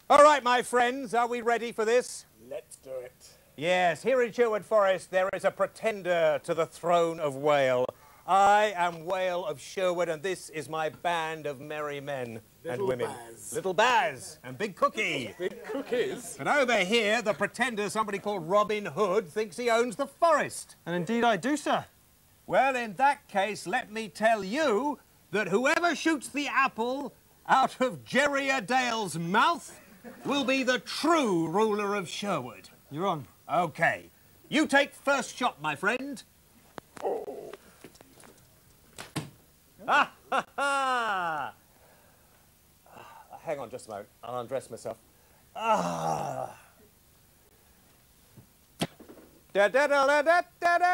All right, my friends, are we ready for this? Let's do it. Yes, here in Sherwood Forest there is a pretender to the throne of Whale. I am Whale of Sherwood, and this is my band of merry men and women. Baz. Little Baz and Big Kooki. Big cookies. But over here, the pretender, somebody called Robin Hood, thinks he owns the forest. And indeed I do, sir. Well, in that case, let me tell you that whoever shoots the apple out of Jerry Dale's mouth will be the true ruler of Sherwood. You're on. OK. You take first shot, my friend. Ah, ha, ha. Hang on just a moment. I'll undress myself. Ah. Da da da da da da da.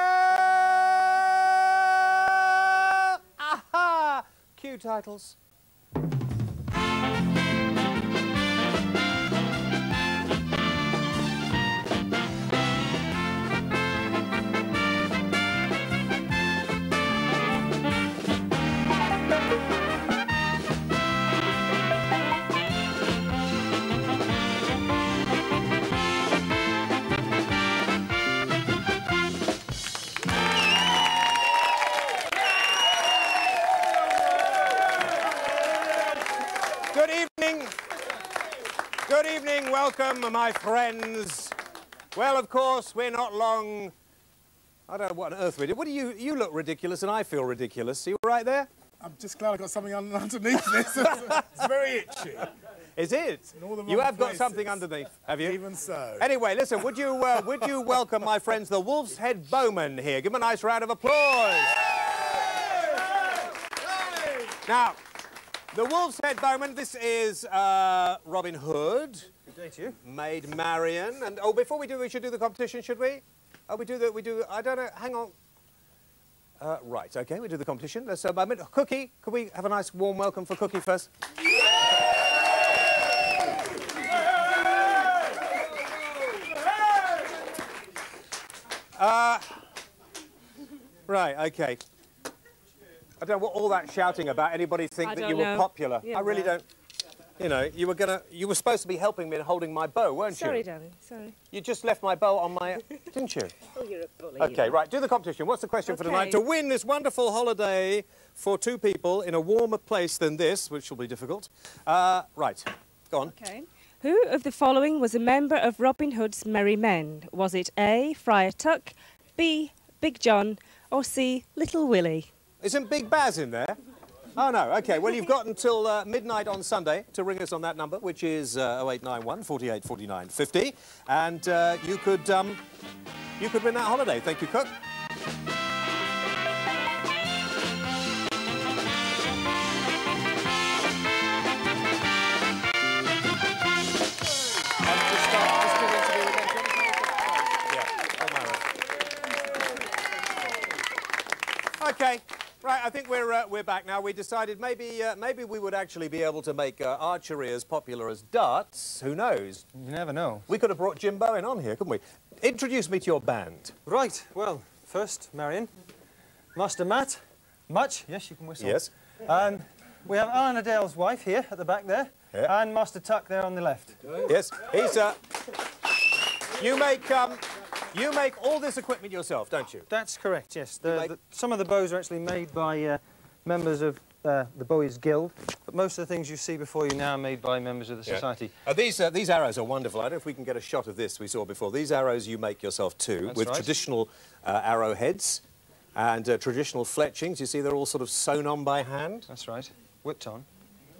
Aha! Cue titles. Good evening, welcome, my friends. Well, of course, we're not long... I don't know what on earth we did. What do you look ridiculous and I feel ridiculous. Are you right there? I'm just glad I got something underneath this. It's very itchy. Is it? You have got something underneath, have you? Even so. Anyway, listen, would you welcome, my friends, the Wolfshead Bowmen here? Give them a nice round of applause. Now, the Wolfshead Bowmen, this is Robin Hood. Good day to you. Maid Marian. And, oh, before we do, we should do the competition, should we? Oh, we do, I don't know, hang on. Right, OK, we do the competition. Let's a moment. Kooki, could we have a nice warm welcome for Kooki first? Right, OK. I don't know what all that shouting about. Anybody think that you were popular? Yeah, I really don't. You know, you were supposed to be helping me and holding my bow, weren't you? Sorry, darling, sorry. You just left my bow on my... didn't you? Oh, you're a bully. OK, right, do the competition. What's the question for tonight? To win this wonderful holiday for two people in a warmer place than this, which will be difficult. Right, go on. OK. Who of the following was a member of Robin Hood's Merry Men? Was it A, Friar Tuck, B, Big John, or C, Little Willie? Isn't Big Baz in there? Oh, no. OK, well, you've got until midnight on Sunday to ring us on that number, which is 0891 48 49 50. And you could win that holiday. Thank you, Cook. OK. Right, I think we're back now. We decided maybe we would actually be able to make archery as popular as darts. Who knows? You never know. We could have brought Jim Bowen on here, couldn't we? Introduce me to your band. Right, well, first, Marion. Master Matt. Much. Yes, you can whistle. Yes. And we have Alan Adele's wife here at the back there. Yeah. And Master Tuck there on the left. Yes, he's... You make all this equipment yourself, don't you? That's correct, yes. Some of the bows are actually made by members of the Bowies Guild, but most of the things you see before you now are made by members of the society. These arrows are wonderful. I don't know if we can get a shot of this we saw before. These arrows you make yourself too, That's with right. traditional arrowheads and traditional fletchings. You see they're all sort of sewn on by hand. That's right. Whipped on.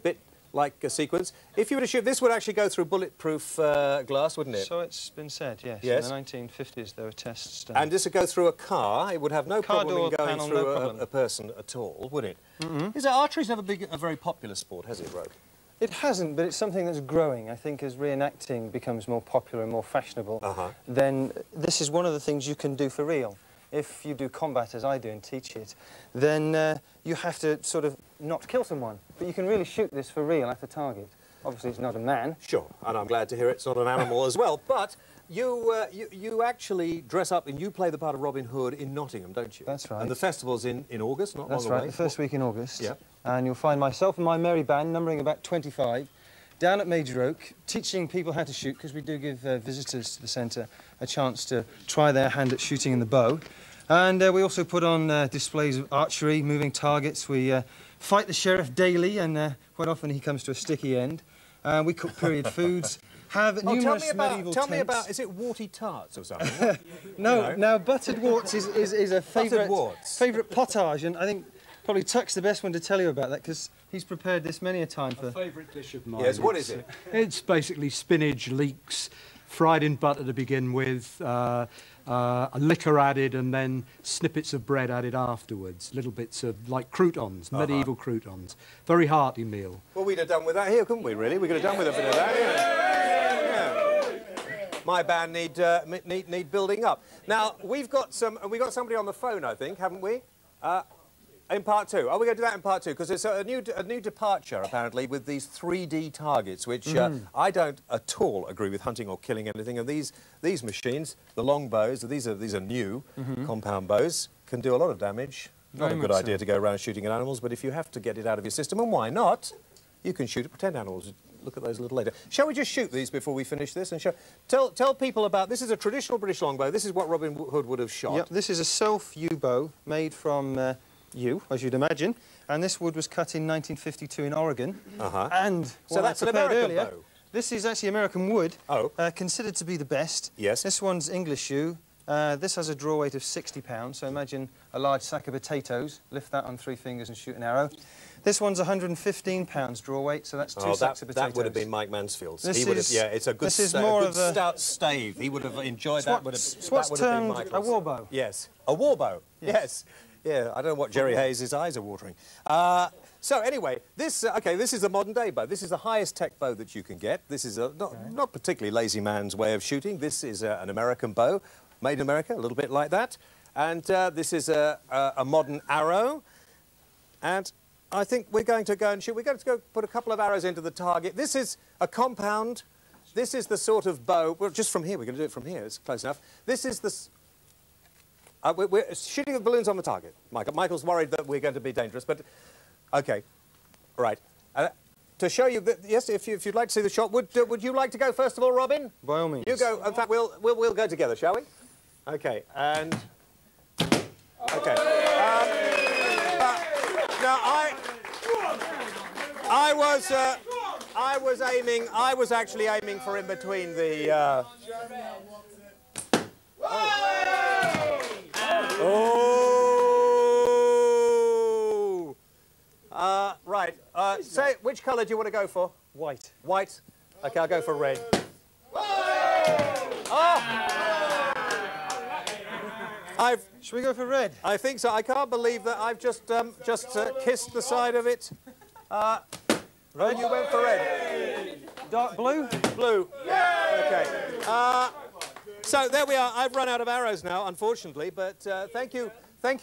Bit like a sequence. If you were to shoot, this would actually go through bulletproof glass, wouldn't it? So it's been said, yes. Yes. In the 1950s there were tests done. And this would go through a car. It would have no Car problem door in going panel, through no problem. a person at all, would it? Mm-hmm. Archery's never been a very popular sport, has it, Rogue? It hasn't, but it's something that's growing. I think as reenacting becomes more popular and more fashionable, then this is one of the things you can do for real. If you do combat, as I do, and teach it, then you have to sort of not kill someone. But you can really shoot this for real at a target. Obviously, it's not a man. Sure, and I'm glad to hear it's not an animal as well. But you actually dress up and you play the part of Robin Hood in Nottingham, don't you? That's right. And the festival's in August, not long away. That's right, the first week in August. Yeah. And you'll find myself and my merry band, numbering about 25, down at Major Oak, teaching people how to shoot, because we do give visitors to the centre a chance to try their hand at shooting in the bow. And we also put on displays of archery, moving targets. We fight the sheriff daily, and quite often he comes to a sticky end. We cook period foods. Have numerous medieval Tell me tents. about, is it warty tarts or something? No, now buttered warts is a favourite potage, and I think probably Tuck's the best one to tell you about that, because he's prepared this many a time for... A favourite dish of mine. Yes, what is it? It's basically spinach, leeks, fried in butter to begin with, a liquor added, and then snippets of bread added afterwards. Little bits of, like croutons, medieval croutons. Very hearty meal. Well, we'd have done with that here, couldn't we, really? We could have done with a bit of that, yeah. My band need building up. Now, we've got somebody on the phone, I think, haven't we? In part two. Are we going to do that in part two? Because it's a new departure, apparently, with these 3D targets, which I don't at all agree with hunting or killing anything. And these machines, the long bows, these are new compound bows, can do a lot of damage. Not a good idea to go around shooting at animals, but if you have to get it out of your system, and why not, you can shoot at pretend animals. Look at those a little later. Shall we just shoot these before we finish this? And tell people about... This is a traditional British longbow. This is what Robin Hood would have shot. Yep, this is a self-yew bow made from yew, as you'd imagine. And this wood was cut in 1952 in Oregon. And so that's an American bow. This is actually American wood. Oh. Considered to be the best. Yes. This one's English yew. This has a draw weight of 60 pounds, so imagine a large sack of potatoes, lift that on 3 fingers and shoot an arrow. This one's 115 pounds draw weight, so that's 2 sacks of potatoes. That would have been Mike Mansfield's. This he would have, yeah, it's a good, this is more of a stout stave. He would have enjoyed that. What's termed a war bow. Yes, a war bow. Yes. Yeah, I don't know what Jerry Hayes' eyes are watering. So anyway, this is a modern day bow. This is the highest tech bow that you can get. This is a not particularly lazy man's way of shooting. This is an American bow, made in America, a little bit like that. And this is a modern arrow. And I think we're going to go and shoot. We're going to go put a couple of arrows into the target. This is a compound. This is the sort of bow. Well, just from here, we're going to do it from here. It's close enough. This is the... we're shooting the balloons on the target. Michael's worried that we're going to be dangerous, but... OK. Right. To show you that, yes, if you'd like to see the shot, would you like to go first of all, Robin? By all means. You go. In fact, we'll go together, shall we? OK, and... OK. Now, I was actually aiming for in between the... Right. Say, which colour do you want to go for? White. White? OK, I'll go for red. Should we go for red? I think so. I can't believe that I've just kissed the side of it. Red, you went for red. Dark blue? Blue. OK. So there we are. I've run out of arrows now, unfortunately, but thank you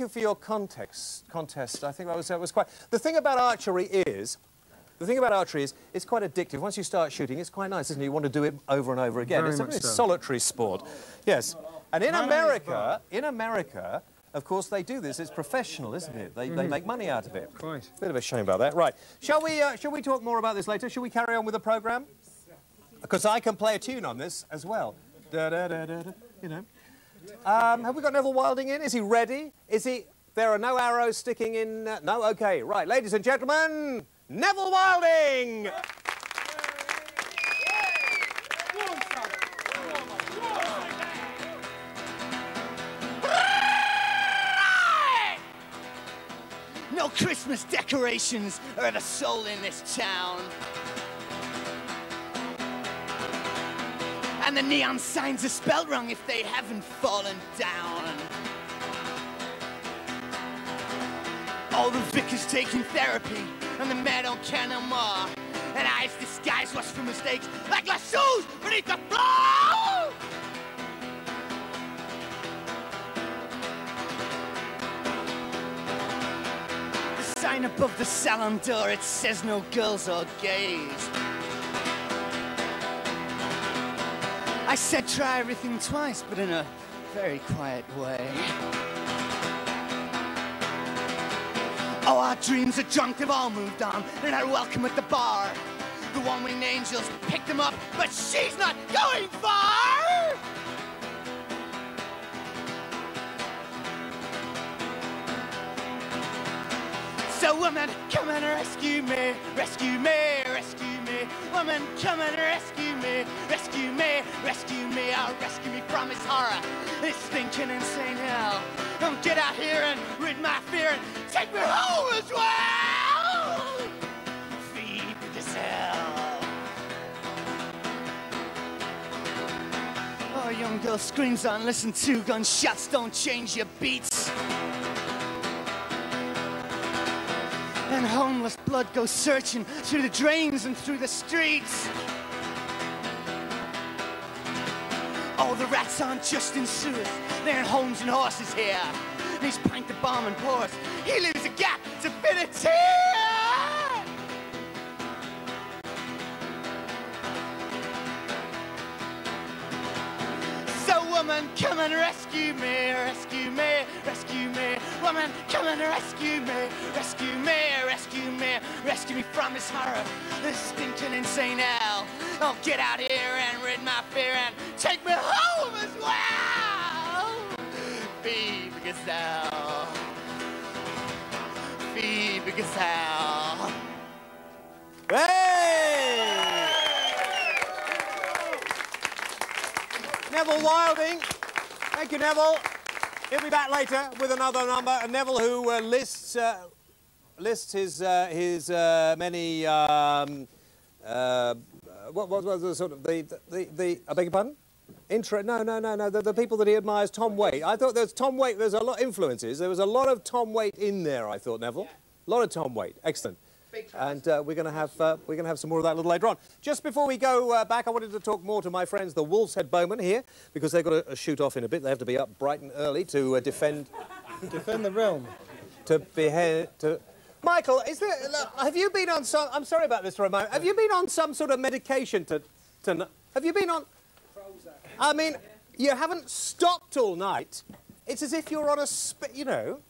for your contest. I think that was quite... The thing about archery is it's quite addictive. Once you start shooting, it's quite nice, isn't it? You want to do it over and over again. It's a very solitary sport. Yes. And in America, of course, they do this. It's professional, isn't it? They make money out of it. Quite. Bit of a shame about that. Right. Shall we talk more about this later? Shall we carry on with the programme? Because I can play a tune on this as well. Da, da, da, da, da, you know. Have we got Neville Wilding in? Is he ready? There are no arrows sticking in... no? OK. Right. Ladies and gentlemen, Neville Wilding! No Christmas decorations are the soul in this town. And the neon signs are spelled wrong if they haven't fallen down. All the vicars taking therapy, and the men don't care no more. And eyes disguise what's for mistakes, like lassos beneath the floor! The sign above the salon door, it says no girls or gays. I said try everything twice, but in a very quiet way. Oh, our dreams are drunk, they've all moved on. They're not welcome at the bar. The one-winged angels picked them up, but she's not going far! So woman, come and rescue me, rescue me, rescue me. Woman, come and rescue me, rescue me, rescue me. Oh, rescue me from this horror, this stinking insane hell. Come get out here and rid my fear and take me home as well. Feed the gazelle. Oh, young girl screams on, listen to gunshots, don't change your beats. And homeless blood goes searching through the drains and through the streets. Oh, the rats aren't just in sewers, they're in homes and horses here. And he's pint the bomb and pours, he leaves a gap to fit a tear. So woman, come and rescue me, rescue me, rescue me. Woman, come and rescue me, rescue me, rescue me. Rescue me from this horror, this stinking insane hell. Oh, get out here and rid my fear and take me home as well. Feed the gazelle. Feed the gazelle. Hey! Neville Wilding. Thank you, Neville. He'll be back later with another number. And Neville, who lists his many what was the sort of the I beg your pardon? No. The people that he admires, Tom Waite. I thought there's Tom Waite. There's a lot of influences. There was a lot of Tom Waite in there. I thought, Neville. A lot of Tom Waite. Excellent. And we're going to have some more of that a little later on. Just before we go back, I wanted to talk more to my friends, the Wolfshead Bowmen here, because they've got to shoot off in a bit. They have to be up bright and early to defend Defend the realm. Michael, have you been on some? I'm sorry about this for a moment. Have you been on some sort of medication have you been on? I mean, you haven't stopped all night. It's as if you're on a you know.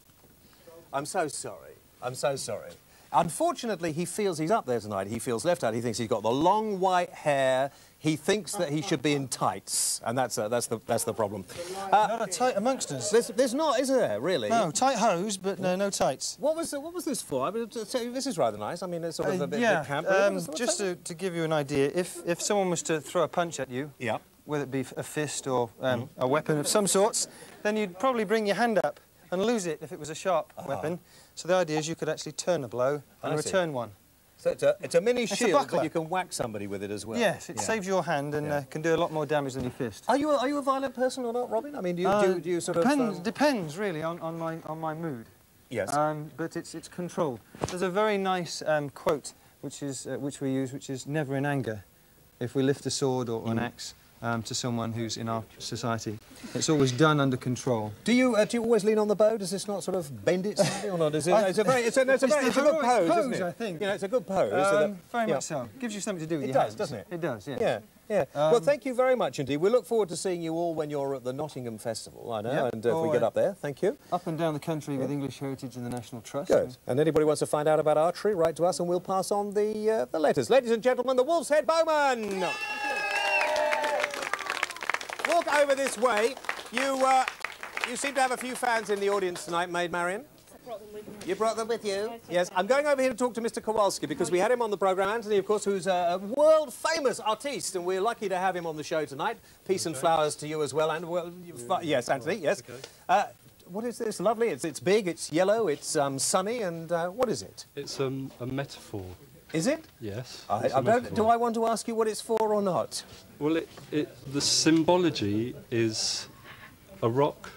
I'm so sorry. I'm so sorry. Unfortunately, he feels he's up there tonight. He feels left out. He thinks he's got the long white hair. He thinks that he should be in tights, and that's the problem. Not a tight amongst us. There's not, is there? Really? No, tight hose, but no tights. What was this for? I mean, this is rather nice. I mean, it's sort of a bit camp. Just to give you an idea, if someone was to throw a punch at you, yeah, whether it be a fist or a weapon of some sorts, then you'd probably bring your hand up and lose it if it was a sharp weapon. So the idea is you could actually turn a blow and return one. So it's a mini shield, but you can whack somebody with it as well. Yes, it saves your hand and can do a lot more damage than your fist. Are you a violent person or not, Robin? I mean, do you sort of... Depends really on my mood. Yes. But it's controlled. There's a very nice quote which we use, which is never in anger. If we lift a sword or an axe to someone who's in our society, it's always done under control. Do you always lean on the bow? Does this not sort of bend it slightly or not? It's a good pose, isn't it? I think. You know, it's a good pose. Very much so. Gives you something to do with it your does, hands. Doesn't it? It does, yeah. Yeah. Well, thank you very much indeed. We look forward to seeing you all when you're at the Nottingham Festival, I know, and if we get up there, thank you. Up and down the country with English Heritage and the National Trust. Good. And anybody wants to find out about archery, write to us and we'll pass on the letters. Ladies and gentlemen, the Wolfshead Bowmen! Walk over this way. You seem to have a few fans in the audience tonight, Maid Marion. You brought them with you? Yes. I'm going over here to talk to Mr. Kowalski because we had him on the programme. Anthony, of course, who's a world-famous artiste, and we're lucky to have him on the show tonight. Peace and flowers to you as well. And yes, Anthony, yes. Okay. What is this? Lovely. It's big, it's yellow, it's sunny, and what is it? It's a metaphor. Is it? Yes. Do I want to ask you what it's for or not? Well, the symbology is a rock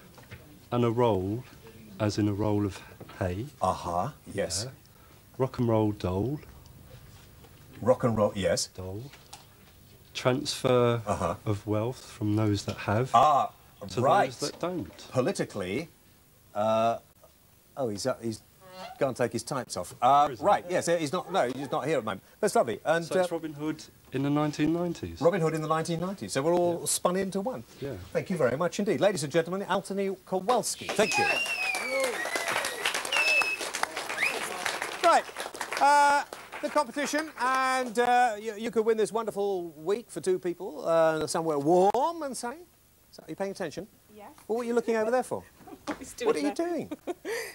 and a roll, as in a roll of hay. Yes. Yeah. Rock and roll dole. Rock and roll, yes. Dole. Transfer of wealth from those that have to right. those that don't. Politically, he's can't take his tights off. Right, yes, he's not here at the moment. That's lovely. And, so it's Robin Hood in the 1990s. Robin Hood in the 1990s. So we're all spun into one. Yeah. Thank you very much indeed. Ladies and gentlemen, Anthony Kowalski. Thank you. Right. the competition, and you could win this wonderful week for two people, somewhere warm and sunny. So, are you paying attention? Yes. Well, what are you looking over there for? What are you doing?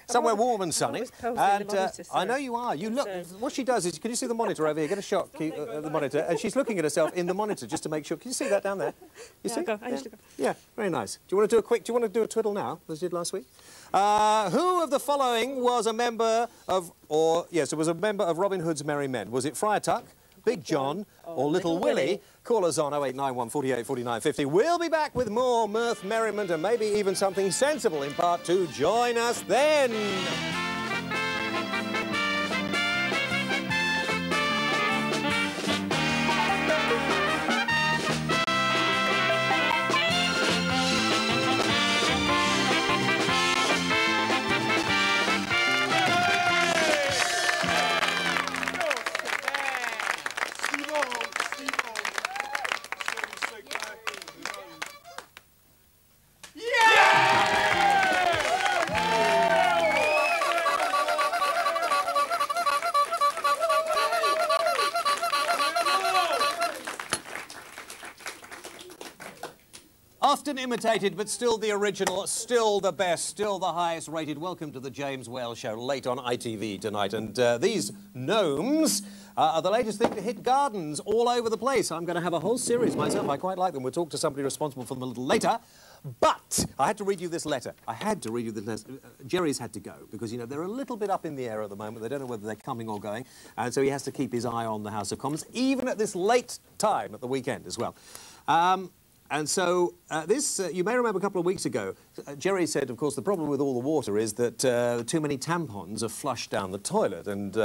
Somewhere warm and sunny. And I know you are. You look. What she does is, can you see the monitor over here? Get a shot of the monitor, and she's looking at herself in the monitor just to make sure. Can you see that down there? You see? I used to go. Yeah, very nice. Do you want to do a quick? Do you want to do a twiddle now, as you did last week? Who of the following was a member of, it was a member of Robin Hood's Merry Men? Was it Friar Tuck, Big John, or Little Willie? Call us on 0891 48 49 50. We'll be back with more mirth, merriment, and maybe even something sensible in part 2. Join us then. Often imitated, but still the original, still the best, still the highest rated. Welcome to the James Whale Show, late on ITV tonight. And these gnomes are the latest thing to hit gardens all over the place. I'm going to have a whole series myself. I quite like them. We'll talk to somebody responsible for them a little later. But I had to read you this letter. I had to read you this letter. Jerry's had to go because, you know, they're a little bit up in the air at the moment. They don't know whether they're coming or going. And so he has to keep his eye on the House of Commons, even at this late time at the weekend as well. And so you may remember a couple of weeks ago, Jerry said, of course, the problem with all the water is that too many tampons are flushed down the toilet. And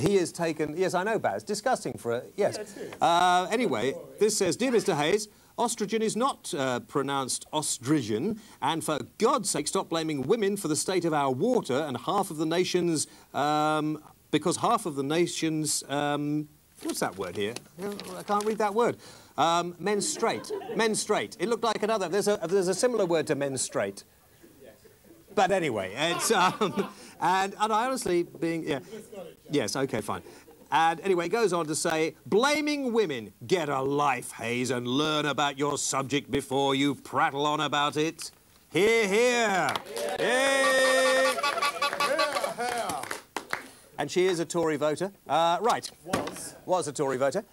he has taken, yes, I know, Baz, disgusting for a, yes. Yeah, anyway, this says, Dear Mr. Hayes, Ostrigen is not pronounced ostrigen, and for God's sake, stop blaming women for the state of our water and half of the nation's, because half of the nation's, what's that word here? I can't read that word. Menstruate. Menstruate. It looked like another. There's a similar word to menstruate. But anyway, it's and I honestly yes, okay, fine. And anyway, it goes on to say, blaming women. Get a life, Hayes, and learn about your subject before you prattle on about it. Hear, hear. Hear. And she is a Tory voter. Right. Was a Tory voter.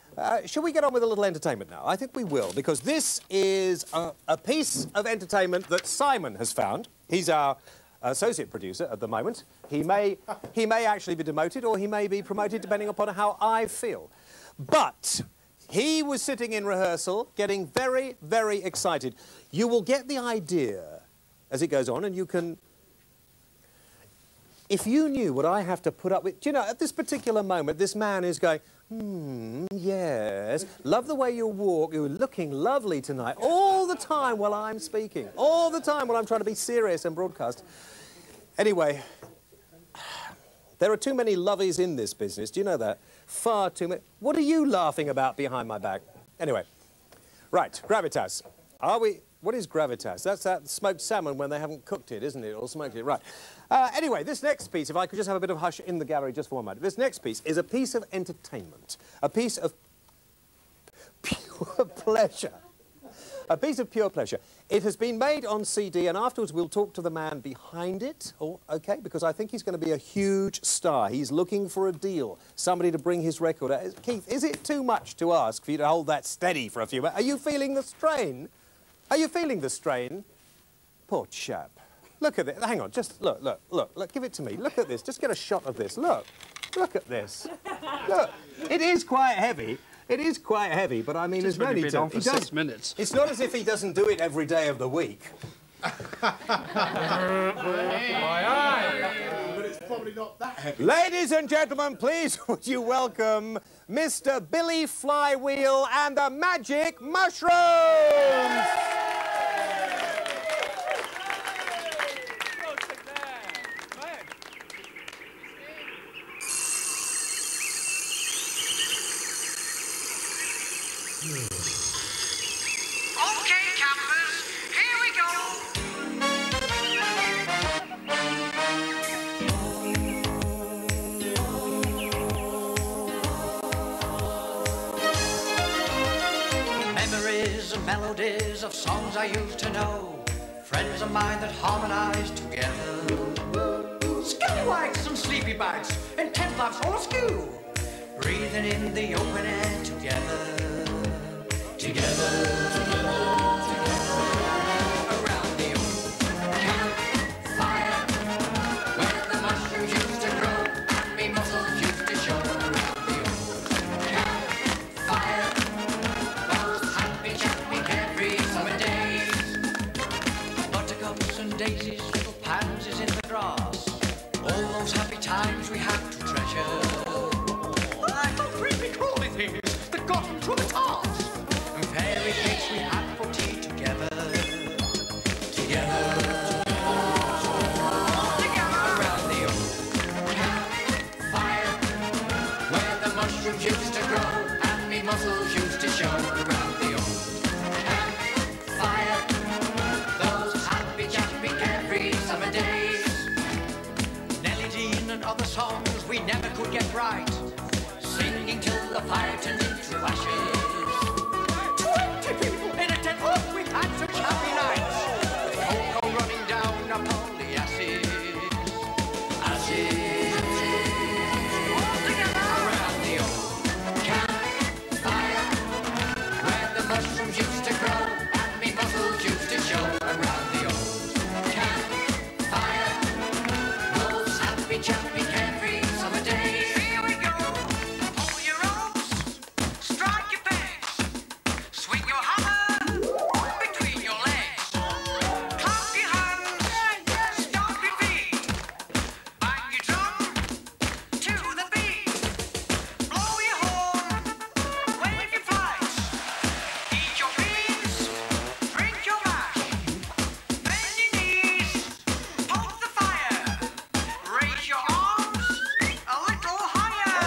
Shall we get on with a little entertainment now? I think we will, because this is a piece of entertainment that Simon has found. He's our associate producer at the moment. He may actually be demoted or he may be promoted, depending upon how I feel. But he was sitting in rehearsal, getting very, very excited. You will get the idea as it goes on, and you can... If you knew what I have to put up with... Do you know, at this particular moment, this man is going, yes, love the way you walk, you're looking lovely tonight, all the time while I'm speaking, all the time while I'm trying to be serious and broadcast. Anyway, there are too many lovies in this business, do you know that? Far too many. What are you laughing about behind my back? Anyway, right, gravitas. Are we... What is gravitas? That's that smoked salmon when they haven't cooked it, isn't it? Or smoked it, right. Anyway, this next piece, if I could just have a bit of hush in the gallery just for a moment. This next piece is a piece of entertainment, a piece of pure pleasure. A piece of pure pleasure. It has been made on CD, and afterwards we'll talk to the man behind it, okay, because I think he's going to be a huge star. He's looking for a deal, somebody to bring his record out. Keith, is it too much to ask for you to hold that steady for a few minutes? Are you feeling the strain? Are you feeling the strain? Poor chap. Look at it. Hang on, just look, give it to me. Look at this. Just get a shot of this. Look at this. Look, it is quite heavy. It is quite heavy, but I mean, there's no need to... on for 6 minutes. It's not as if he doesn't do it every day of the week. But it's probably not that heavy. Ladies and gentlemen, please would you welcome Mr. Billy Flywheel and the Magic Mushrooms! Okay, campers, here we go. Voices and melodies of songs I used to know, friends of mine that harmonise together. Scallywags and sleepy bags and tent lamps all askew, breathing in the open air together. Together, together, together, around the old campfire, where the mushrooms used to grow and me muscles used to show. Around the old campfire, those happy, chappy, carefree summer days. Buttercups and daisies, little pansies in the grass, all those happy times we had to treasure. Little creepy crawly things that got through the tops. Fairy cakes we had for tea together. Together. Together. Around the old campfire, where the mushrooms used to grow and me muscles used to show. Around the old campfire, those happy, chappy, carefree summer days. Nellie Dean and other songs we never could get right, singing till the fire turned into ashes. People in a tent, oh, we had such happy nights, with cocoa running down upon the ashes. Ashes. Around the old campfire, where the mushrooms used to grow and me muscles used to show. Around the old campfire, those happy, chappy, carefree summer days. Here we go. Hold your ropes, strike your pegs, swing your hammer between your legs, clap your hands, stomp your feet, bang your drum to the beat, blow your horn, wave your flags, eat your beans, drink your mash, bend your knees, poke the fire, raise your arms a little higher.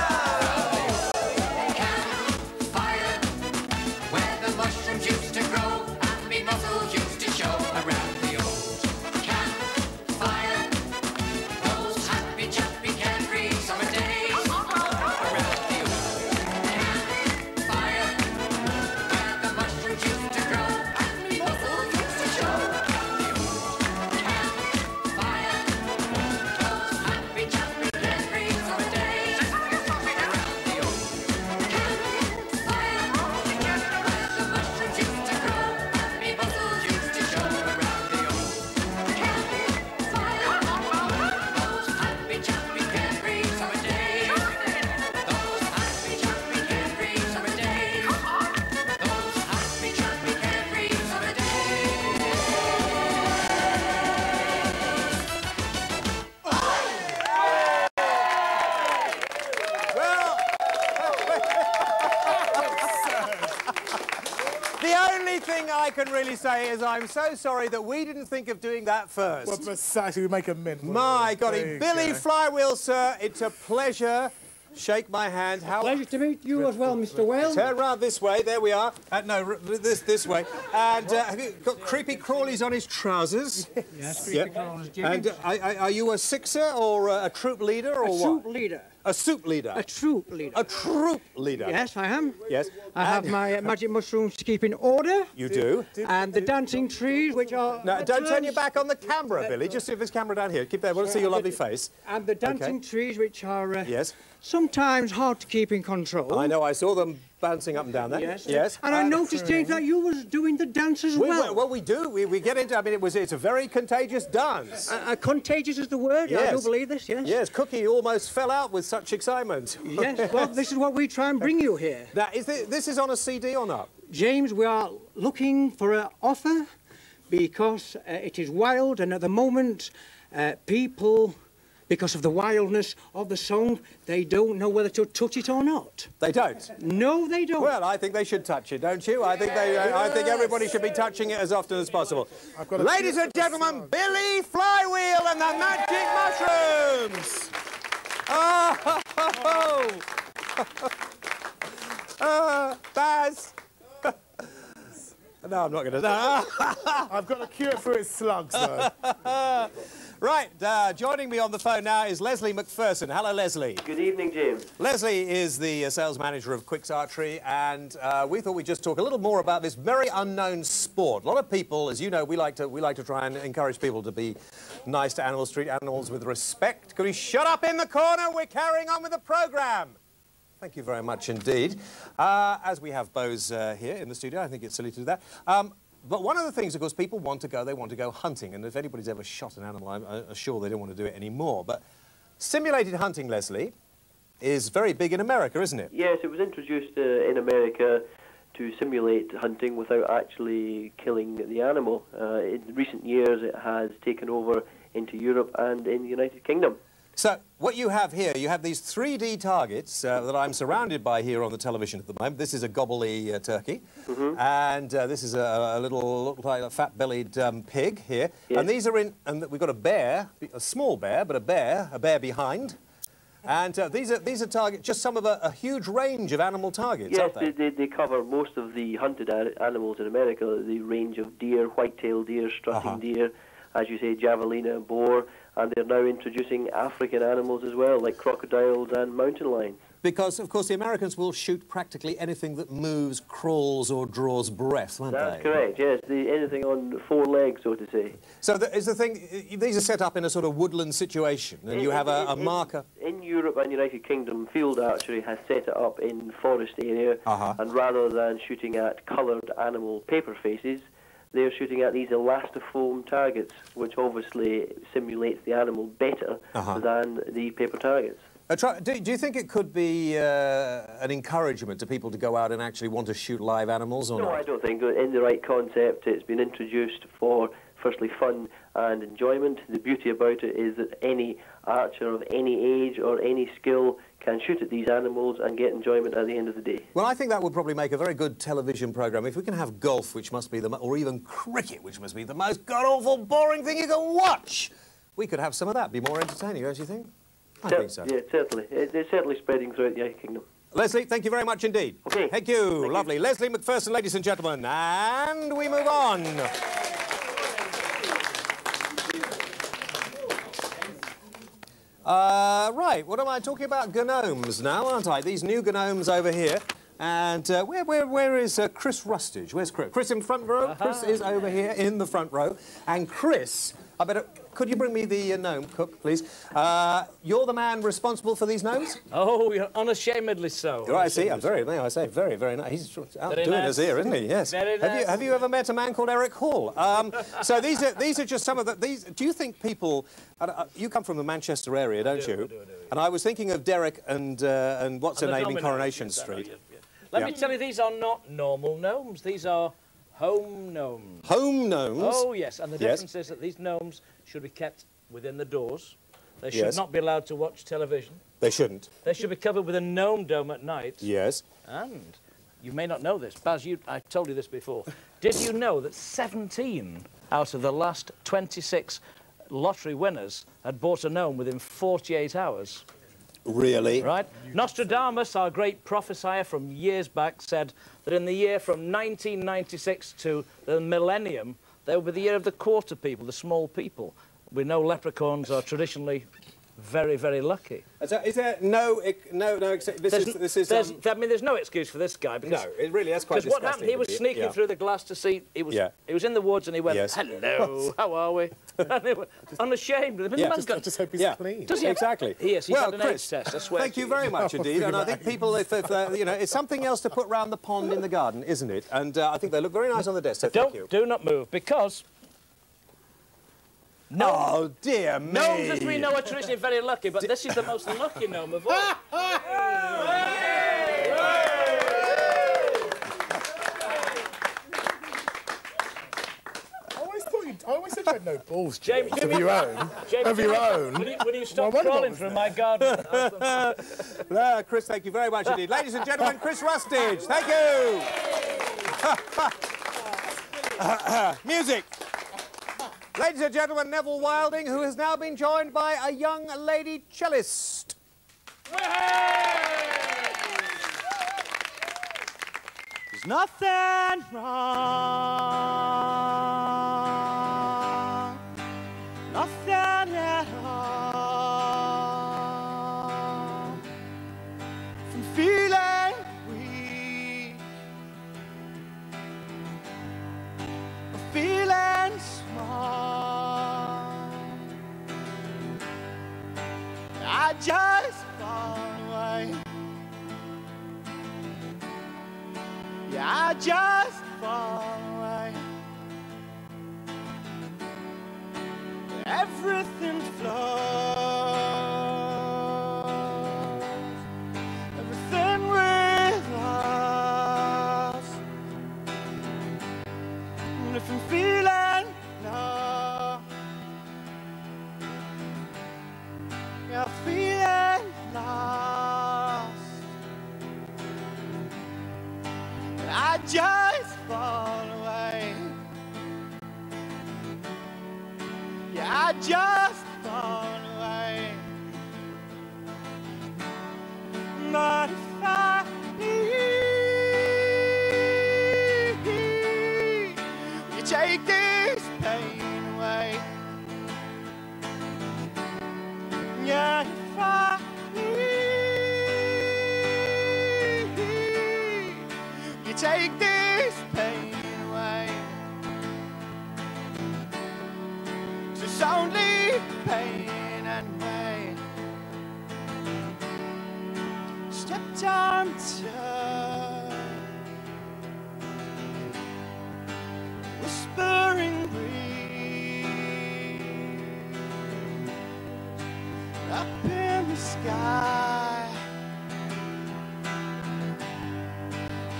Campfire, where the mushrooms used to grow and me muscles used to show. Around the old campfire, those happy, chappy, carefree summer days. Around the old campfire, where the mushrooms used to grow and me muscles used to show. Around the old campfire, those happy, chappy, carefree summer days. Around the old campfire, where the mushrooms used to grow and me muscles used to show. Around the old campfire, those happy, chappy, carefree summer days. Those happy, chappy, carefree summer days. Those happy, chappy, carefree summer days. Well, the only thing I can really say is I'm so sorry that we didn't think of doing that first. Well, precisely, we make a mint. My God, There you Billy go. Flywheel, sir, it's a pleasure. Shake my hand. How Pleasure to meet you as well, Mr. Whale. Turn round this way. There we are. No, this way. And have you got creepy crawlies on his trousers? Yes, Yep. And are you a sixer or a troop leader or A what? soup leader. A soup leader. A troop leader. A troop leader. Yes, I am. Yes. I have my magic mushrooms to keep in order. You do. And the dancing trees, which are... No, don't turn your back on the camera, Billy. Just see if there's camera down here. Keep that. I want to see your lovely face. And the dancing trees, which are Yes. sometimes hard to keep in control. I know. I saw them bouncing up and down there. Yes. Yes. And I noticed, James, that you was doing the dance as well. Well, we do. We get into. I mean, it's a very contagious dance. Contagious is the word. Yes. I do believe this. Yes. Yes. Kooki almost fell out with such excitement. Yes. Well, this is what we try and bring you here. Now, this is on a CD or not? James, we are looking for an offer because it is wild, and at the moment, people, because of the wildness of the song, they don't know whether to touch it or not. They don't? No, they don't. Well, I think they should touch it, don't you? I think I think everybody should be touching it as often as possible. Ladies and gentlemen, Billy Flywheel and the Magic Mushrooms! Oh, Baz! No, I'm not going to. I've got a cure for his slugs, though. Right, joining me on the phone now is Leslie McPherson. Hello, Leslie. Good evening, James. Leslie is the sales manager of Quick's Archery, and we thought we'd just talk a little more about this very unknown sport. A lot of people, as you know, we like to try and encourage people to be nice to animals, treat animals with respect. Could we shut up in the corner? We're carrying on with the programme. Thank you very much indeed. As we have Bose here in the studio, I think it's silly to do that. But one of the things, of course, people want to go hunting, and if anybody's ever shot an animal, I'm sure they don't want to do it anymore. But simulated hunting, Leslie, is very big in America, isn't it? Yes, it was introduced in America to simulate hunting without actually killing the animal. In recent years, it has taken over into Europe and in the United Kingdom. So, what you have here, you have these 3D targets that I'm surrounded by here on the television at the moment. This is a gobbly turkey, and this is a little, look like a fat-bellied pig here. Yes. And these are in, and we've got a bear, a small bear, but a bear behind. And these are targets, just some of a huge range of animal targets, yes, aren't they? They cover most of the hunted animals in America, the range of deer, white-tailed deer, strutting deer, as you say, javelina, boar, and they're now introducing African animals as well, like crocodiles and mountain lions. Because, of course, the Americans will shoot practically anything that moves, crawls or draws breath, won't they? That's correct, yes. Anything on four legs, so to say. So is the thing, these are set up in a sort of woodland situation, and you have a marker? In Europe and United Kingdom, field archery has set it up in forest area, and rather than shooting at coloured animal paper faces, they're shooting at these elastofoam targets, which obviously simulates the animal better than the paper targets. Do you think it could be an encouragement to people to go out and actually want to shoot live animals, or not? No, I don't think. In the right concept, it's been introduced for, firstly, fun and enjoyment. The beauty about it is that any archer of any age or any skill can shoot at these animals and get enjoyment at the end of the day. Well, I think that would probably make a very good television programme. If we can have golf, which must be or even cricket, which must be the most god-awful boring thing you can watch, we could have some of that. Be more entertaining, don't you think? I think so. Yeah, certainly. It's certainly spreading throughout the United Kingdom. Leslie, thank you very much indeed. Okay. Thank you. Lovely. Leslie McPherson, ladies and gentlemen. And we move on. Right, what am I talking about? Gnomes now, aren't I? These new gnomes over here. And where is Chris Rustage? Where's Chris? Chris in front row? Chris is over here in the front row. And Chris, could you bring me the gnome, Cook, please? You're the man responsible for these gnomes? Oh, you're unashamedly so. Right, I see. I'm very nice. He's outdoing us here, isn't he? Yes. Very nice. Have you ever met a man called Eric Hall? So these are just some of the... Do you think people... you come from the Manchester area, don't you? I do. And I was thinking of Derek and what's her name in Coronation Street. Let me tell you, these are not normal gnomes. These are home gnomes. Home gnomes? Oh, yes. And the difference is that these gnomes should be kept within the doors. They should not be allowed to watch television. They shouldn't. They should be covered with a gnome dome at night. Yes. And you may not know this. Baz, I told you this before. Did you know that 17 out of the last 26 lottery winners had bought a gnome within 48 hours? Really? Right. Nostradamus, our great prophesier from years back, said that in the year from 1996 to the millennium, there will be the year of the quarter people, the small people. We know leprechauns are traditionally very, very lucky. Is there no excuse? I mean, there's no excuse for this guy. Because, no, it really is quite disgusting. Because what happened, he was sneaking through the glass to see... He was in the woods and he went, hello, how are we? And they were unashamed. Just hope he's clean. Does he? Exactly. Yes, he's had an AIDS test, I swear. Thank you very much indeed. And I think people, if it's something else to put round the pond in the garden, isn't it? And I think they look very nice on the desk, so thank you. Do not move, because... Oh, dear me. Gnomes, as we know, are traditionally very lucky, but this is the most lucky gnome of all. I always said you had no balls, James. James, of your own. James, of your own. Will you stop crawling through my garden? Chris, thank you very much indeed. Ladies and gentlemen, Chris Rustage. Thank you. Music. Ladies and gentlemen, Neville Wilding, who has now been joined by a young lady cellist. There's nothing wrong, nothing just smile. I just fall away. Yeah, I just fall away. Everything flows. Everything with us. And if I'm feeling low, yeah, I'm feeling lost. And I just fall away. Yeah, I just fall away. But if I leave, you take this pain away. Yeah, if I leave, you take this pain away. It's only pain and pain. Stepped on whispering breeze up in the sky.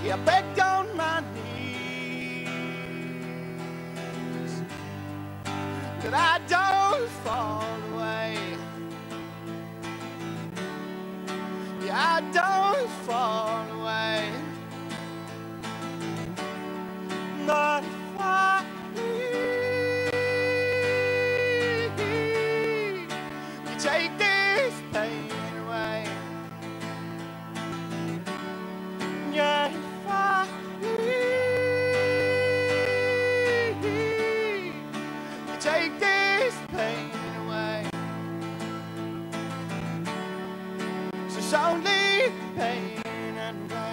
Yeah, I begged on my knees that I don't fall away. Yeah, I don't fall away. Not if I leave, you take this pain away. Yeah, if I leave, you take this pain away. So it's only pain and pain.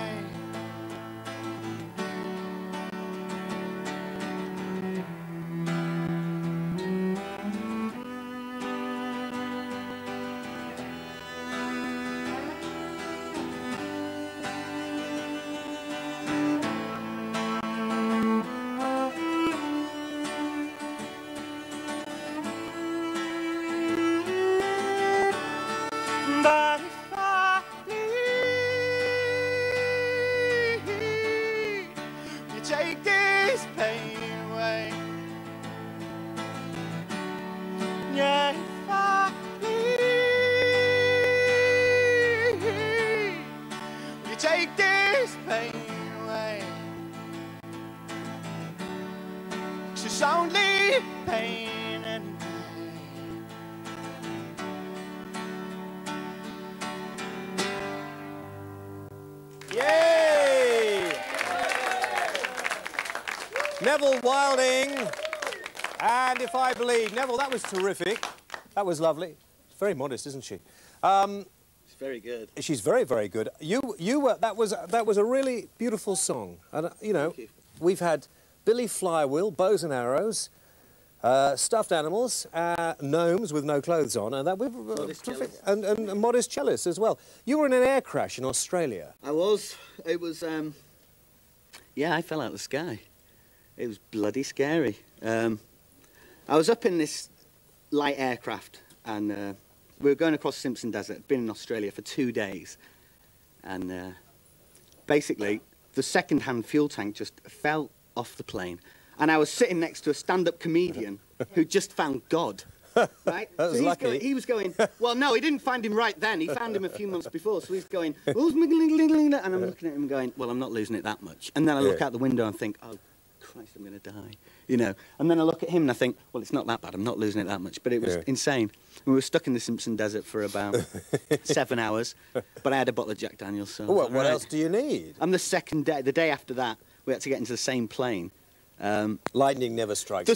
But if I leave, you take this pain away. Yeah, if I leave, you take this pain away. 'Cause it's only pain and Yay! Neville Wilding. And if I believe, Neville, that was terrific. That was lovely. She's very modest, isn't she? It's very good. She's very, very good. That was a really beautiful song. And you know, we've had Billy Flywheel, bows and arrows, stuffed animals, gnomes with no clothes on, and that and modest cellists as well. You were in an air crash in Australia. I was. It was. Yeah, I fell out of the sky. It was bloody scary. I was up in this light aircraft, and we were going across Simpson Desert. I'd been in Australia for 2 days, and basically the second-hand fuel tank just fell off the plane. And I was sitting next to a stand-up comedian who just found God, right? That was lucky. He was going, well, no, he didn't find him right then. He found him a few months before. So he's going, oh, and I'm looking at him going, well, I'm not losing it that much. And then I look out the window and think, oh, Christ, I'm going to die, you know. And then I look at him and I think, well, it's not that bad. I'm not losing it that much. But it was insane. We were stuck in the Simpson Desert for about 7 hours. But I had a bottle of Jack Daniels. So well, what else do you need? And the second day, the day after that, we had to get into the same plane. Lightning never strikes the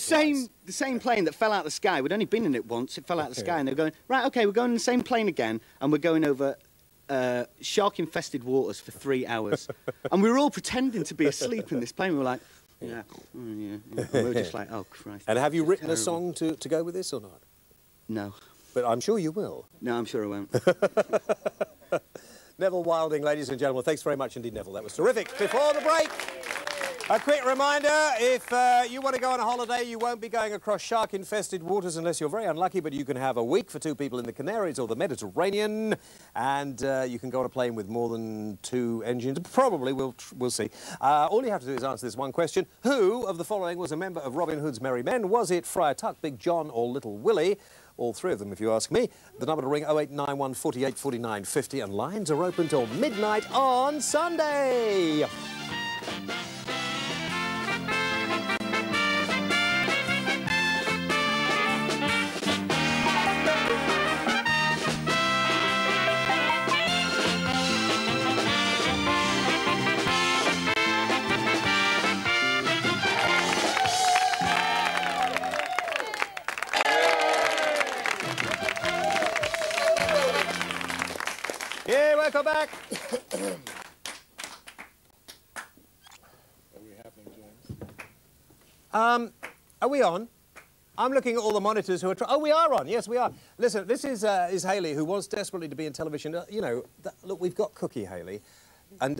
same plane that fell out of the sky. We'd only been in it once. It fell out of the sky, and they're going, right, okay, we're going in the same plane again, and we're going over shark-infested waters for 3 hours. And we were all pretending to be asleep in this plane. We were like, Yeah. Yeah. We were just like, oh, Christ. And have you written terrible. a song to go with this or not? No. But I'm sure you will. No, I'm sure I won't. Neville Wilding, ladies and gentlemen. Thanks very much indeed, Neville. That was terrific. Before the break, a quick reminder, if you want to go on a holiday, you won't be going across shark-infested waters unless you're very unlucky, but you can have a week for 2 people in the Canaries or the Mediterranean, and you can go on a plane with more than 2 engines. Probably, we'll see. All you have to do is answer this one question. Who of the following was a member of Robin Hood's Merry Men? Was it Friar Tuck, Big John or Little Willie? All 3 of them, if you ask me. The number to ring, 0891 48 49 50, and lines are open till midnight on Sunday. Yeah, welcome back. Are we on? I'm looking at all the monitors who are... Oh, we are on. Yes, we are. Listen, this is Hayley, who wants desperately to be in television. You know, look, we've got Kooki, Hayley. And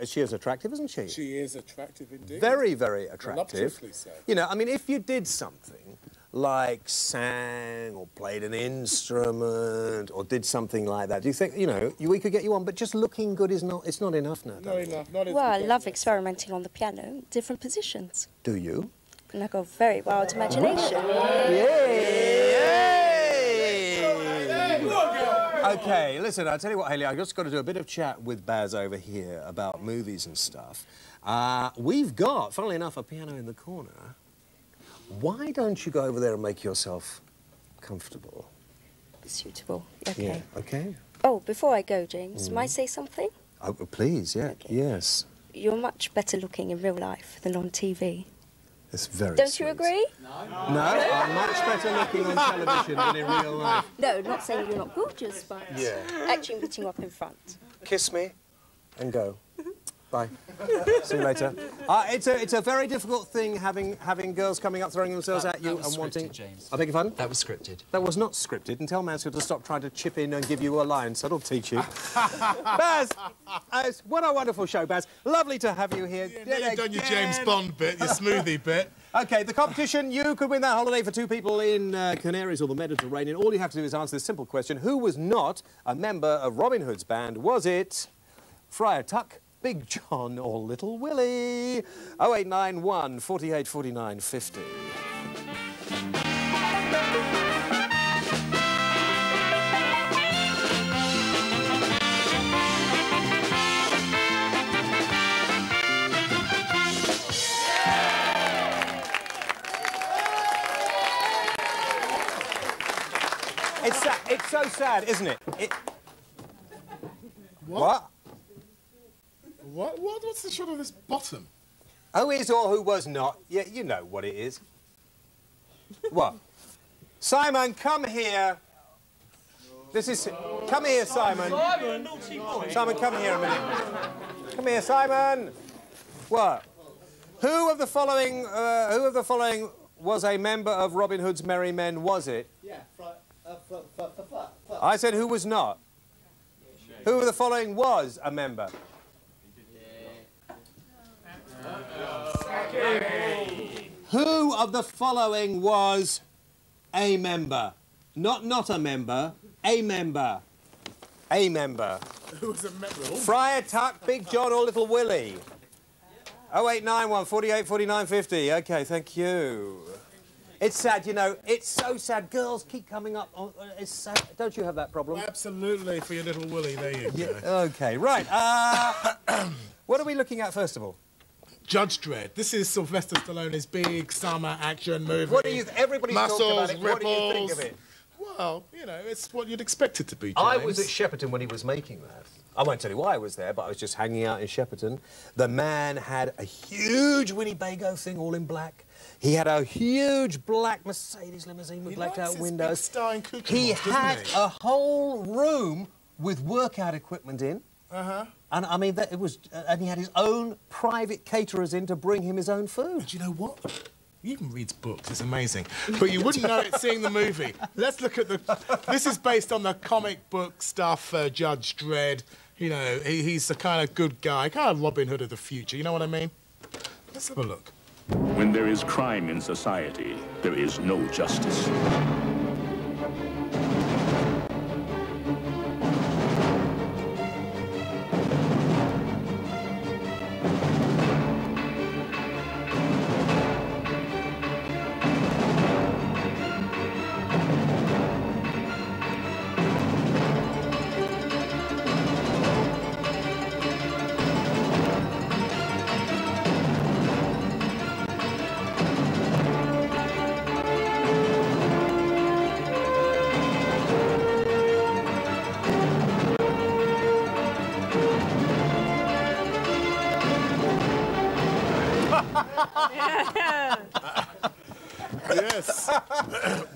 she is attractive, isn't she? She is attractive indeed. Very, very attractive. Voluptuously so. You know, I mean, if you did something like sang or played an instrument or did something like that, do you think, you know, we could get you on, but just looking good is not, it's not enough now, Not enough. Not well, I love experimenting on the piano, different positions. Do you? And I've got a very wild imagination. Okay, listen, I'll tell you what, Hayley, I've just got to do a bit of chat with Baz over here about movies and stuff. We've got, funnily enough, a piano in the corner. Why don't you go over there and make yourself comfortable? Suitable, okay. Yeah, okay. Oh, before I go, James, might I say something? Oh, please, yeah, Okay. yes. You're much better looking in real life than on TV. It's very Don't sweet. you agree? No, I'm much better looking on television than in real life. No, not saying you're not gorgeous, but actually meeting you up in front. Kiss me and go. Bye. See you later. It's a very difficult thing having girls coming up throwing themselves at you and wanting. James. I beg your pardon? That was scripted. That was not scripted. And tell Mansfield to stop trying to chip in and give you a line. So that'll teach you. Baz, what a wonderful show, Baz. Lovely to have you here. Yeah, you've done your James Bond bit, your smoothie bit. OK, the competition, you could win that holiday for 2 people in Canaries or the Mediterranean. All you have to do is answer this simple question. Who was not a member of Robin Hood's band? Was it Friar Tuck, Big John or Little Willie? 0891 48 49 50. It's so sad, isn't it? What? What's the shot of this bottom? Who is or who was not? Yeah, you know what it is. What? Simon, come here. This is... Come here, Simon. Simon, naughty boy. Simon, come here a minute. Come here, Simon. What? Who of the following was a member of Robin Hood's Merry Men, was it? Yeah, I said who was not. Who of the following was a member? Who of the following was a member? Not a member, a member. A member. Who was a member? Friar Tuck, Big John or Little Willie? 0891 48 49 50. OK, thank you. It's sad, you know, it's so sad. Girls keep coming up. It's sad. Don't you have that problem? Absolutely, for your Little Willie, there you go. OK, right. What are we looking at first of all? Judge Dredd. This is Sylvester Stallone's big summer action movie. What do you... Everybody's Muscles, talking about it. ripples. What do you think of it? Well, you know, it's what you'd expect it to be, James. I was at Shepperton when he was making that. I won't tell you why I was there, but I was just hanging out in Shepperton. The man had a huge Winnebago thing, all in black. He had a huge black Mercedes limousine with blacked-out windows. Big star in Kooki He Moss, had doesn't he? a whole room with workout equipment in. And I mean, it was, and he had his own private caterers in to bring him his own food. Do you know what? He even reads books. It's amazing. But you wouldn't know it seeing the movie. Let's look at the... This is based on the comic book stuff, Judge Dredd. You know, he's the kind of good guy, kind of Robin Hood of the future. You know what I mean? Let's have a look. When there is crime in society, there is no justice. Yes.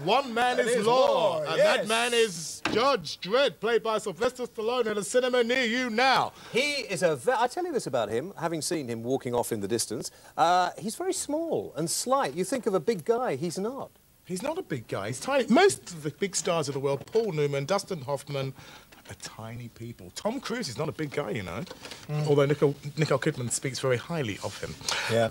One man is law, and that man is Judge Dredd, played by Sylvester Stallone in a cinema near you now. He is I tell you this about him, having seen him walking off in the distance. He's very small and slight. You think of a big guy, he's not. He's not a big guy, he's tiny. Most of the big stars of the world, Paul Newman, Dustin Hoffman, are tiny people. Tom Cruise is not a big guy, you know. Although Nicole Kidman speaks very highly of him. Yeah.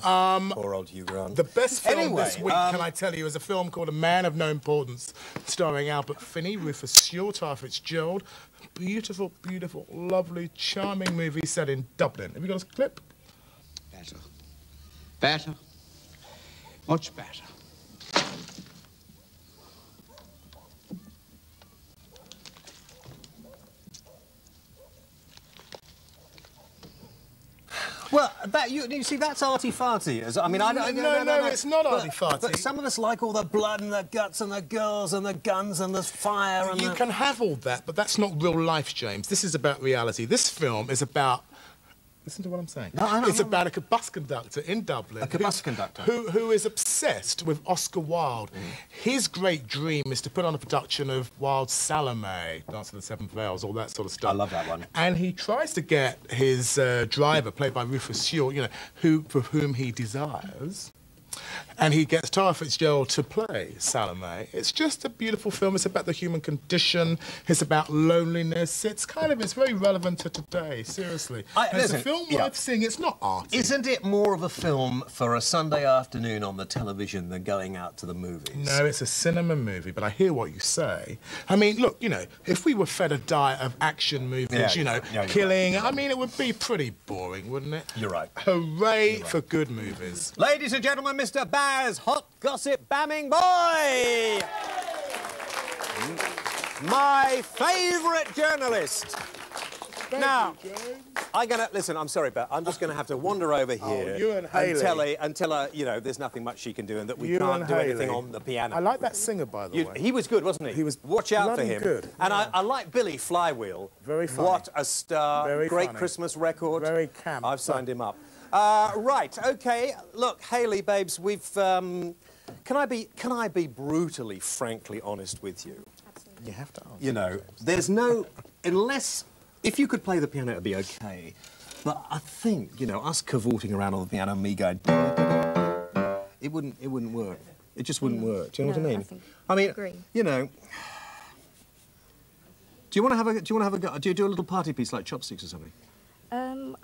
Poor old Hugh Grant. The best film this week, can I tell you, is a film called A Man of No Importance, starring Albert Finney, Rufus Sewell, Tara Fitzgerald. Beautiful, beautiful, lovely, charming movie set in Dublin. Have you got a clip? Better. Better. Much better. Well, you see, that's arty-farty. I mean, No, it's not arty-farty. But some of us like all the blood and the guts and the girls and the guns and the fire and You can have all that, but that's not real life, James. This is about reality. This film is about... Listen to what I'm saying. It's about a bus conductor in Dublin. A bus conductor? Who is obsessed with Oscar Wilde. His great dream is to put on a production of Wilde's Salome, Dance of the Seven Veils, all that sort of stuff. I love that one. And he tries to get his driver, played by Rufus Sewell, you know, for whom he desires. And he gets Tara Fitzgerald to play Salome. It's just a beautiful film. It's about the human condition. It's about loneliness. It's very relevant to today, seriously. It's a film worth seeing. It's not arty. Isn't it more of a film for a Sunday afternoon on the television than going out to the movies? No, it's a cinema movie, but I hear what you say. I mean, look, you know, if we were fed a diet of action movies, killing, I mean, it would be pretty boring, wouldn't it? You're right. Hooray for good movies. Ladies and gentlemen, Mr. Baz Hot Gossip Bamingboye! My favourite journalist. Now, listen, I'm sorry, but I'm just going to have to wander over here you and Hayley. and tell her, you know, there's nothing much she can do and that we can't do anything on the piano. I like that singer, by the way. He was good, wasn't he? He was Watch out for him. good. And I like Billy Flywheel. Very funny. What a star. Very Great funny. Christmas record. Very camp. I've signed him up. Right, OK. Look, Hayley, babes, we've... Can I be brutally, frankly honest with you? Absolutely. You have to answer. You know, there's no... Unless... If you could play the piano, it'd be OK. But I think, you know, us cavorting around on the piano, me going... It wouldn't work. It just wouldn't work. Do you know what I mean? I mean, you know... Do you want to have a go? Do you do a little party piece like chopsticks or something?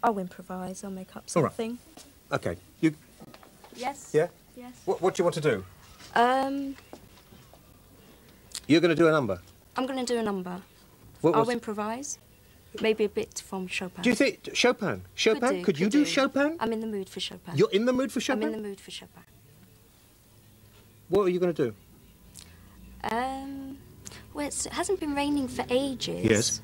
I'll improvise. I'll make up something. All right. OK. You... Yes. Yeah? Yes. What do you want to do? You're going to do a number? I'm going to do a number. I'll improvise. Maybe a bit from Chopin. Do you think... Chopin? Chopin? Could you do Chopin? I'm in the mood for Chopin. You're in the mood for Chopin? I'm in the mood for Chopin. What are you going to do? Well, it hasn't been raining for ages. Yes.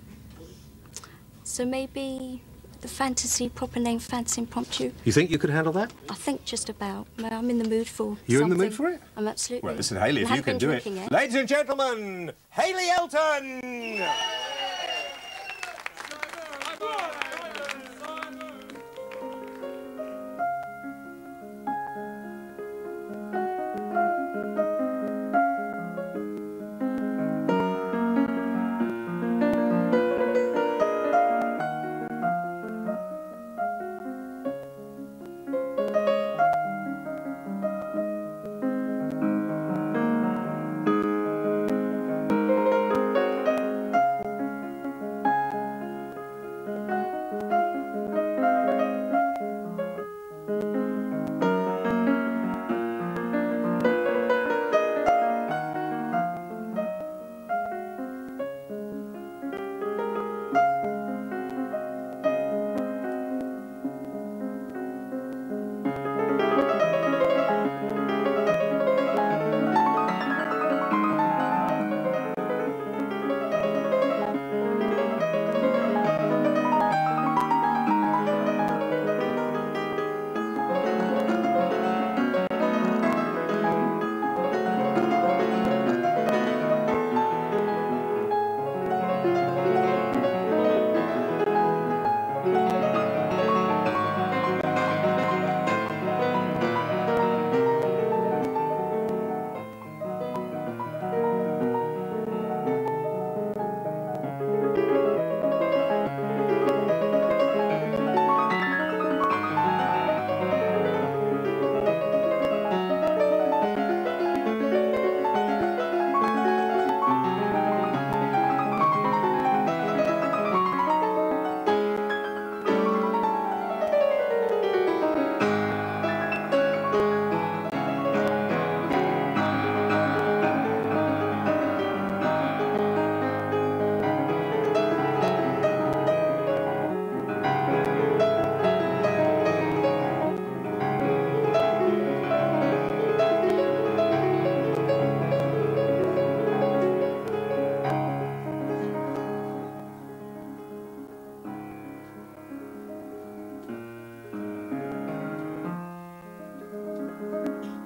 So maybe the proper name, Fantasy Impromptu. You think you could handle that? I think just about. I'm in the mood for You're in the mood for it? I'm absolutely. Well, listen, Hayley, if you can do it. Ladies and gentlemen, Hayley Elton!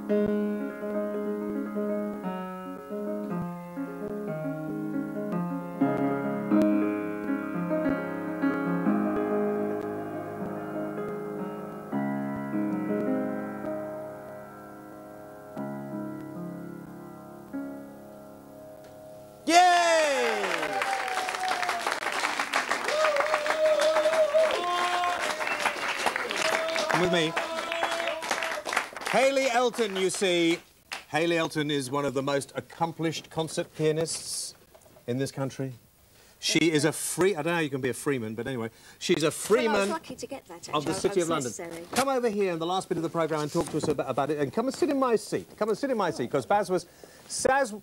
With me. Hayley Elton, you see. Hayley Elton is one of the most accomplished concert pianists in this country. She is a free... I don't know how you can be a freeman, but anyway. She's a freeman well, I was lucky to get that, of the City of London. Come over here in the last bit of the programme and talk to us about it. And come and sit in my seat. Come and sit in my seat, because Baz was...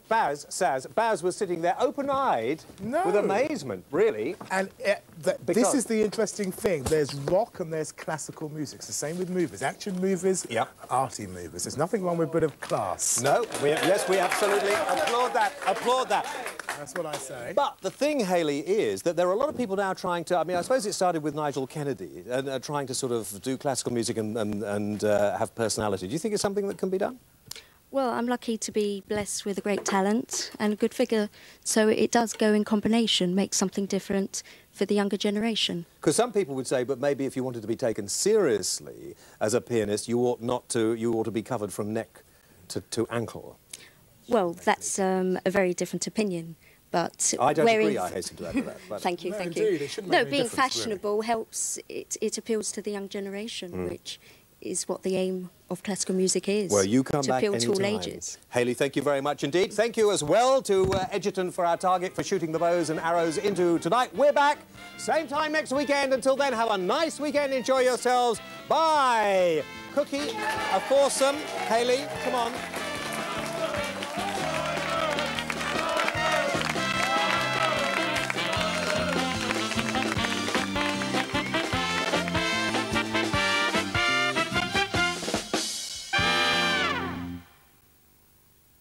Baz was sitting there open-eyed with amazement, really. And this is the interesting thing. There's rock and there's classical music. It's the same with movies. Action movies, arty movies. There's nothing wrong with a bit of class. No, yes, we absolutely applaud that. Applaud that. That's what I say. But the thing, Hayley, is that there are a lot of people now trying to... I mean, I suppose it started with Nigel Kennedy, and trying to sort of do classical music and have personality. Do you think it's something that can be done? Well, I'm lucky to be blessed with a great talent and a good figure, so it does go in combination, make something different for the younger generation. Because some people would say, but maybe if you wanted to be taken seriously as a pianist, you ought not to. You ought to be covered from neck to ankle. Well, that's a very different opinion, but I don't agree. I hasten to add to that. But thank you, no, thank indeed, you. it shouldn't No, make any being difference, fashionable helps. It appeals to the young generation, which is what the aim of classical music is. Well, you come to back appeal to all anytime. ages. Hayley, thank you very much indeed. Thank you as well to Edgerton for our target for shooting the bows and arrows into tonight. We're back same time next weekend. Until then, have a nice weekend. Enjoy yourselves. Bye. Kooki, a foursome. Hayley, come on.